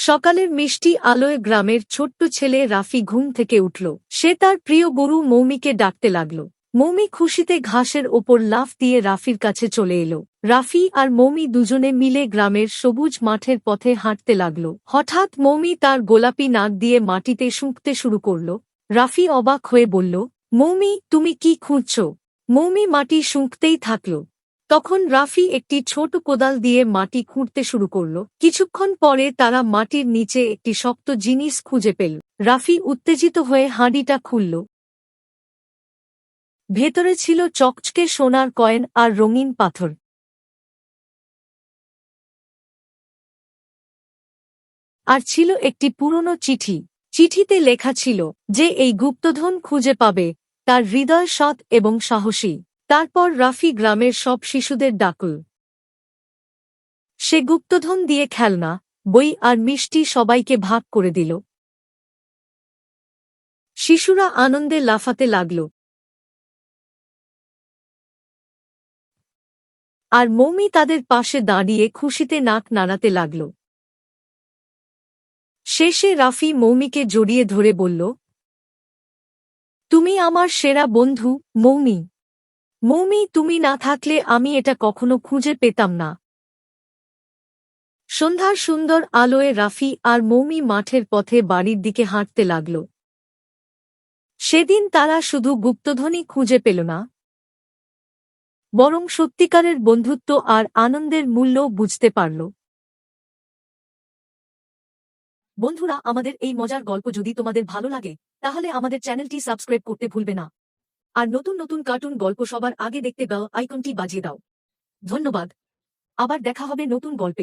সকালের মিষ্টি আলোয় গ্রামের ছোট্ট ছেলে রাফি ঘুম থেকে উঠল। সে তার প্রিয় গরু মৌমিকে ডাকতে লাগল। মৌমি খুশিতে ঘাসের ওপর লাফ দিয়ে রাফির কাছে চলে এলো। রাফি আর মৌমি দুজনে মিলে গ্রামের সবুজ মাঠের পথে হাঁটতে লাগল। হঠাৎ মৌমি তার গোলাপি নাক দিয়ে মাটিতে শুঁকতে শুরু করল। রাফি অবাক হয়ে বলল, মৌমি, তুমি কি খুঁজছ? মৌমি মাটি শুঁকতেই থাকল। তখন রাফি একটি ছোট কোদাল দিয়ে মাটি খুঁড়তে শুরু করল। কিছুক্ষণ পরে তারা মাটির নিচে একটি শক্ত জিনিস খুঁজে পেল। রাফি উত্তেজিত হয়ে হাঁড়িটা খুলল। ভেতরে ছিল চকচকে সোনার কয়েন আর রঙিন পাথর। আর ছিল একটি পুরনো চিঠি। চিঠিতে লেখা ছিল যে এই গুপ্তধন খুঁজে পাবে তার হৃদয় সৎ এবং সাহসী। তারপর রাফি গ্রামের সব শিশুদের ডাকল। সে গুপ্তধন দিয়ে খেলনা, বই আর মিষ্টি সবাইকে ভাগ করে দিল। শিশুরা আনন্দে লাফাতে লাগল। আর মৌমি তাদের পাশে দাঁড়িয়ে খুশিতে নাক নাড়াতে লাগল। শেষে রাফি মৌমিকে জড়িয়ে ধরে বলল, তুমি আমার সেরা বন্ধু, মৌমি। মৌমি, তুমি না থাকলে আমি এটা কখনো খুঁজে পেতাম না। সন্ধ্যার সুন্দর আলোয় রাফি আর মৌমি মাঠের পথে বাড়ির দিকে হাঁটতে লাগল। সেদিন তারা শুধু গুপ্তধনই খুঁজে পেল না, বরং সত্যিকারের বন্ধুত্ব আর আনন্দের মূল্যও বুঝতে পারল। বন্ধুরা, আমাদের এই মজার গল্প যদি তোমাদের ভালো লাগে তাহলে আমাদের চ্যানেলটি সাবস্ক্রাইব করতে ভুলবে না। আর নতুন নতুন কার্টুন গল্প সবার আগে দেখতে বেল আইকনটি বাজিয়ে দাও। ধন্যবাদ। আবার দেখা হবে নতুন গল্পে।